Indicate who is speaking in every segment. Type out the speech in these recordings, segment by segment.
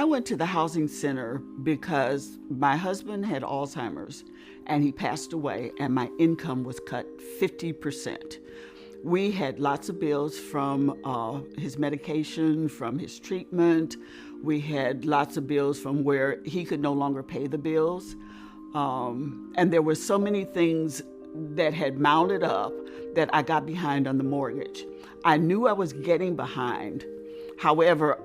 Speaker 1: I went to the housing center because my husband had Alzheimer's and he passed away, and my income was cut 50%. We had lots of bills from his medication, from his treatment. We had lots of bills from where he could no longer pay the bills. And there were so many things that had mounted up that I got behind on the mortgage. I knew I was getting behind. However,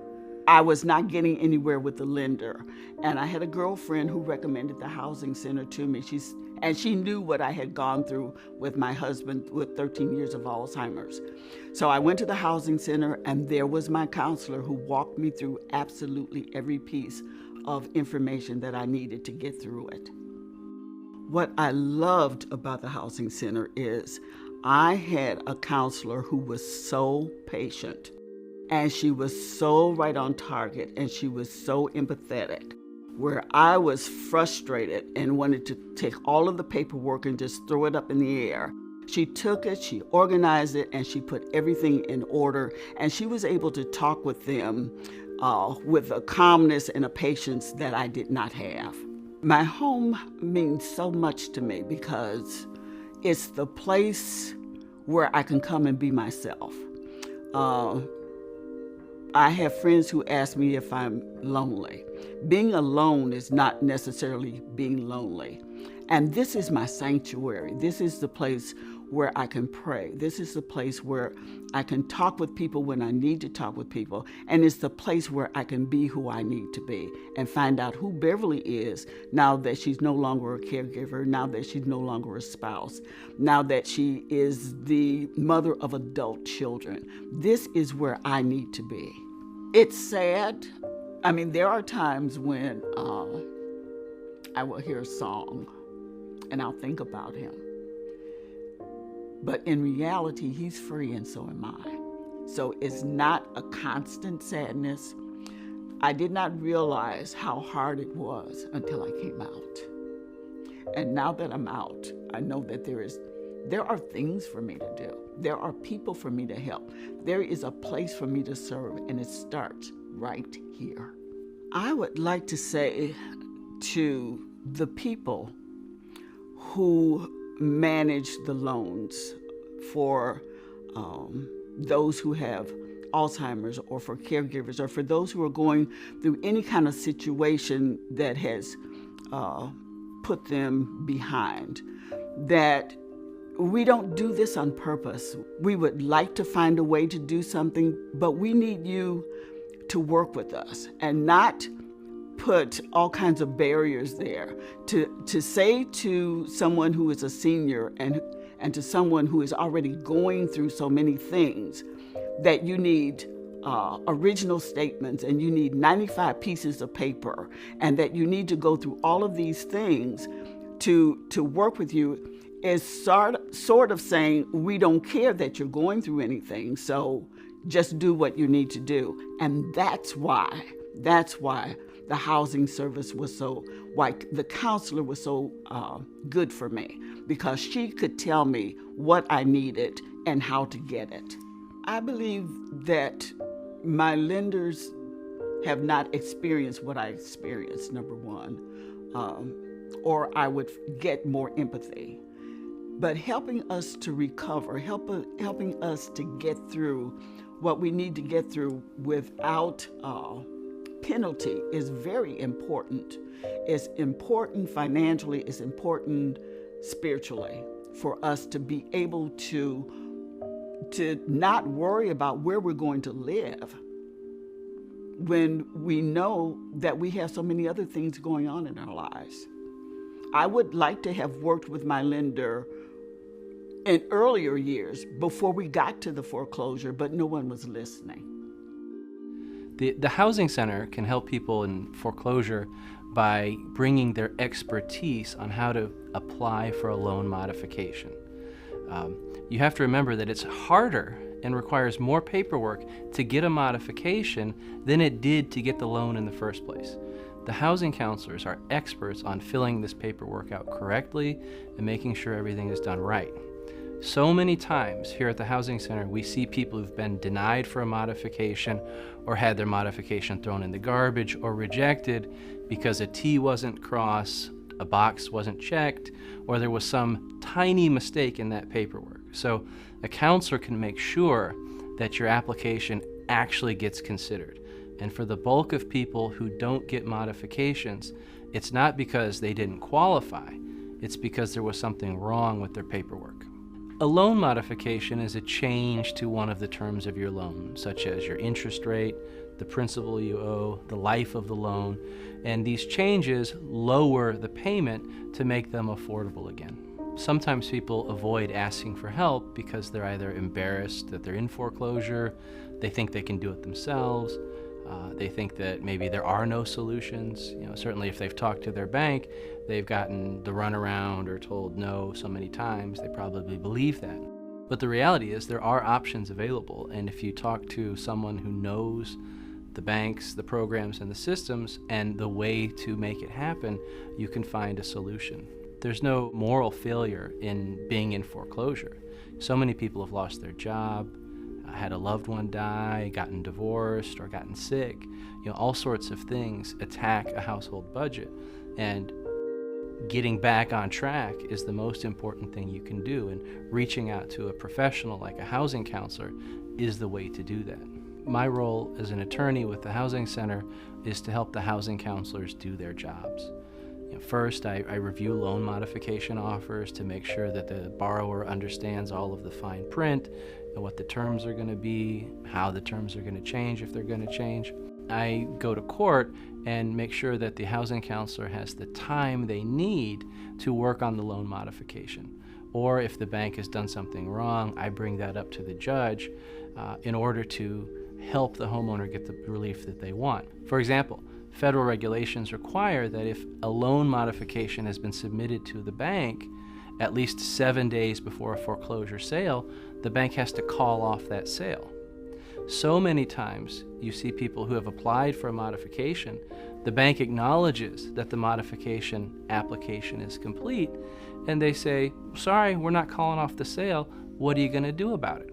Speaker 1: I was not getting anywhere with the lender. And I had a girlfriend who recommended the housing center to me. She knew what I had gone through with my husband with 13 years of Alzheimer's. So I went to the housing center, and there was my counselor who walked me through absolutely every piece of information that I needed to get through it. What I loved about the housing center is I had a counselor who was so patient, and she was so right on target, and she was so empathetic. Where I was frustrated and wanted to take all of the paperwork and just throw it up in the air, she took it, she organized it, and she put everything in order, and she was able to talk with them with a calmness and a patience that I did not have. My home means so much to me because it's the place where I can come and be myself. I have friends who ask me if I'm lonely. Being alone is not necessarily being lonely. And this is my sanctuary. This is the place where I can pray. This is the place where I can talk with people when I need to talk with people. And it's the place where I can be who I need to be and find out who Beverly is now that she's no longer a caregiver, now that she's no longer a spouse, now that she is the mother of adult children. This is where I need to be. It's sad. I mean, there are times when I will hear a song and I'll think about him. But in reality, he's free and so am I. So it's not a constant sadness. I did not realize how hard it was until I came out. And now that I'm out, I know that there are things for me to do. There are people for me to help. There is a place for me to serve, and it starts right here. I would like to say to the people who manage the loans for those who have Alzheimer's, or for caregivers, or for those who are going through any kind of situation that has put them behind, that we don't do this on purpose. We would like to find a way to do something, but we need you to work with us and not put all kinds of barriers there. To say to someone who is a senior and to someone who is already going through so many things that you need original statements and you need 95 pieces of paper and that you need to go through all of these things to work with you is sort of saying, we don't care that you're going through anything, so just do what you need to do. And that's why the housing service was why the counselor was so good for me, because she could tell me what I needed and how to get it. I believe that my lenders have not experienced what I experienced, number one, or I would get more empathy. But helping us to recover, helping us to get through what we need to get through without penalty is very important. It's important financially, it's important spiritually for us to be able to not worry about where we're going to live when we know that we have so many other things going on in our lives. I would like to have worked with my lender in earlier years before we got to the foreclosure, but no one was listening.
Speaker 2: The housing center can help people in foreclosure by bringing their expertise on how to apply for a loan modification. You have to remember that it's harder and requires more paperwork to get a modification than it did to get the loan in the first place. The housing counselors are experts on filling this paperwork out correctly and making sure everything is done right. So many times here at the Housing Center, we see people who've been denied for a modification or had their modification thrown in the garbage or rejected because a T wasn't crossed, a box wasn't checked, or there was some tiny mistake in that paperwork. So a counselor can make sure that your application actually gets considered. And for the bulk of people who don't get modifications, it's not because they didn't qualify, it's because there was something wrong with their paperwork. A loan modification is a change to one of the terms of your loan, such as your interest rate, the principal you owe, the life of the loan, and these changes lower the payment to make them affordable again. Sometimes people avoid asking for help because they're either embarrassed that they're in foreclosure, they think they can do it themselves, they think that maybe there are no solutions. Certainly if they've talked to their bank, they've gotten the runaround or told no so many times, they probably believe that. But the reality is there are options available, and if you talk to someone who knows the banks, the programs, and the systems, and the way to make it happen, you can find a solution. There's no moral failure in being in foreclosure. So many people have lost their job, had a loved one die, gotten divorced, or gotten sick. All sorts of things attack a household budget. And getting back on track is the most important thing you can do. And reaching out to a professional like a housing counselor is the way to do that. My role as an attorney with the Housing Center is to help the housing counselors do their jobs. First, I review loan modification offers to make sure that the borrower understands all of the fine print and what the terms are going to be, how the terms are going to change if they're going to change. I go to court and make sure that the housing counselor has the time they need to work on the loan modification. Or if the bank has done something wrong, I bring that up to the judge in order to help the homeowner get the relief that they want. For example, federal regulations require that if a loan modification has been submitted to the bank at least 7 days before a foreclosure sale, the bank has to call off that sale. So many times you see people who have applied for a modification, the bank acknowledges that the modification application is complete, and they say, sorry, we're not calling off the sale, what are you going to do about it?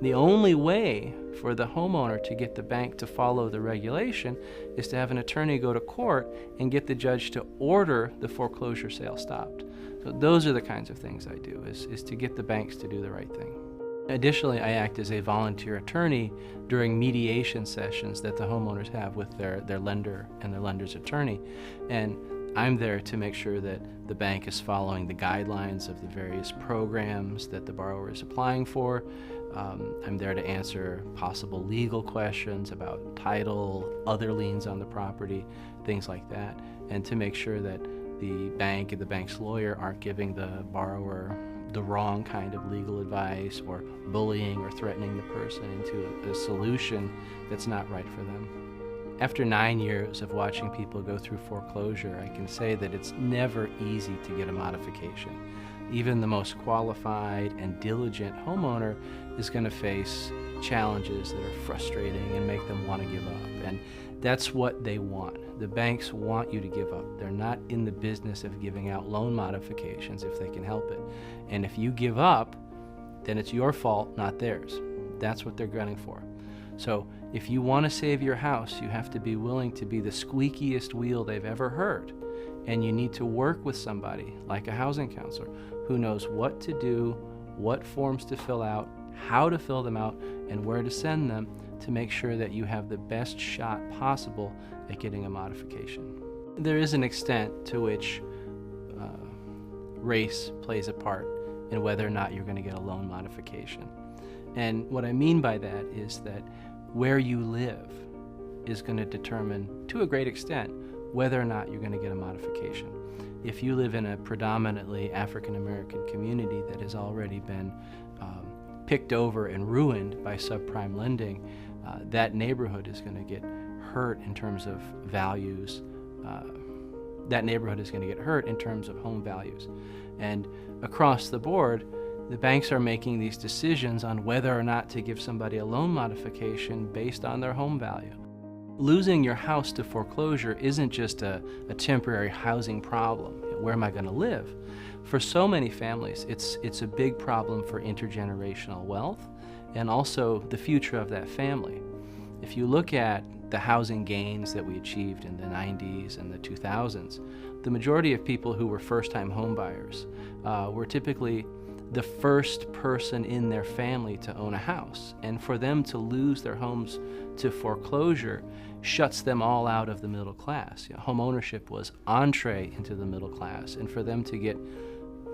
Speaker 2: The only way for the homeowner to get the bank to follow the regulation is to have an attorney go to court and get the judge to order the foreclosure sale stopped. So those are the kinds of things I do, is to get the banks to do the right thing. Additionally, I act as a volunteer attorney during mediation sessions that the homeowners have with their lender and their lender's attorney. And I'm there to make sure that the bank is following the guidelines of the various programs that the borrower is applying for. I'm there to answer possible legal questions about title, other liens on the property, things like that, and to make sure that the bank and the bank's lawyer aren't giving the borrower the wrong kind of legal advice or bullying or threatening the person into a solution that's not right for them. After 9 years of watching people go through foreclosure, I can say that it's never easy to get a modification. Even the most qualified and diligent homeowner is going to face challenges that are frustrating and make them want to give up. And that's what they want. The banks want you to give up. They're not in the business of giving out loan modifications if they can help it. And if you give up, then it's your fault, not theirs. That's what they're gunning for. So if you want to save your house, you have to be willing to be the squeakiest wheel they've ever heard. And you need to work with somebody like a housing counselor who knows what to do, what forms to fill out, how to fill them out, and where to send them to make sure that you have the best shot possible at getting a modification. There is an extent to which race plays a part in whether or not you're going to get a loan modification. And what I mean by that is that where you live is going to determine, to a great extent, whether or not you're going to get a modification. If you live in a predominantly African American community that has already been picked over and ruined by subprime lending, that neighborhood is going to get hurt in terms of values. That neighborhood is going to get hurt in terms of home values. And across the board, the banks are making these decisions on whether or not to give somebody a loan modification based on their home value. Losing your house to foreclosure isn't just a temporary housing problem. Where am I going to live? For so many families, it's a big problem for intergenerational wealth and also the future of that family. If you look at the housing gains that we achieved in the 90s and the 2000s, the majority of people who were first-time homebuyers were typically the first person in their family to own a house. And for them to lose their homes to foreclosure shuts them all out of the middle class. Home ownership was entree into the middle class, and for them to get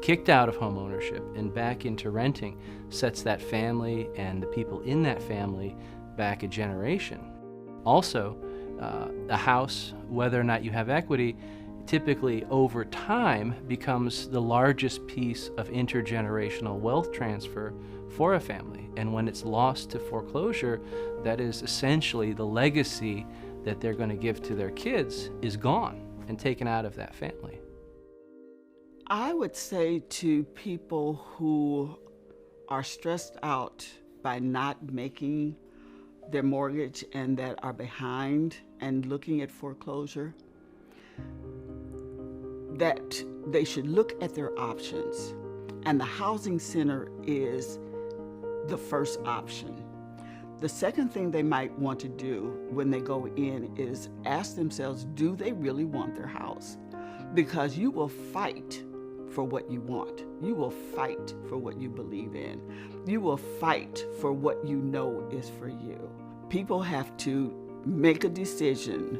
Speaker 2: kicked out of home ownership and back into renting sets that family and the people in that family back a generation. Also, a house, whether or not you have equity, typically over time becomes the largest piece of intergenerational wealth transfer for a family. And when it's lost to foreclosure, that is essentially the legacy that they're going to give to their kids is gone and taken out of that family.
Speaker 1: I would say to people who are stressed out by not making their mortgage and that are behind and looking at foreclosure, that they should look at their options. And the housing center is the first option. The second thing they might want to do when they go in is ask themselves, do they really want their house? Because you will fight for what you want. You will fight for what you believe in. You will fight for what you know is for you. People have to make a decision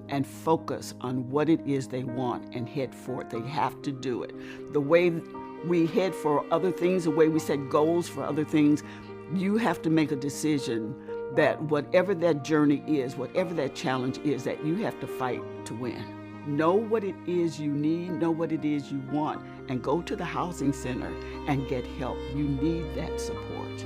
Speaker 1: and focus on what it is they want and head for it. They have to do it. The way we head for other things, the way we set goals for other things, you have to make a decision that whatever that journey is, whatever that challenge is, that you have to fight to win. Know what it is you need, know what it is you want, and go to the housing center and get help. You need that support.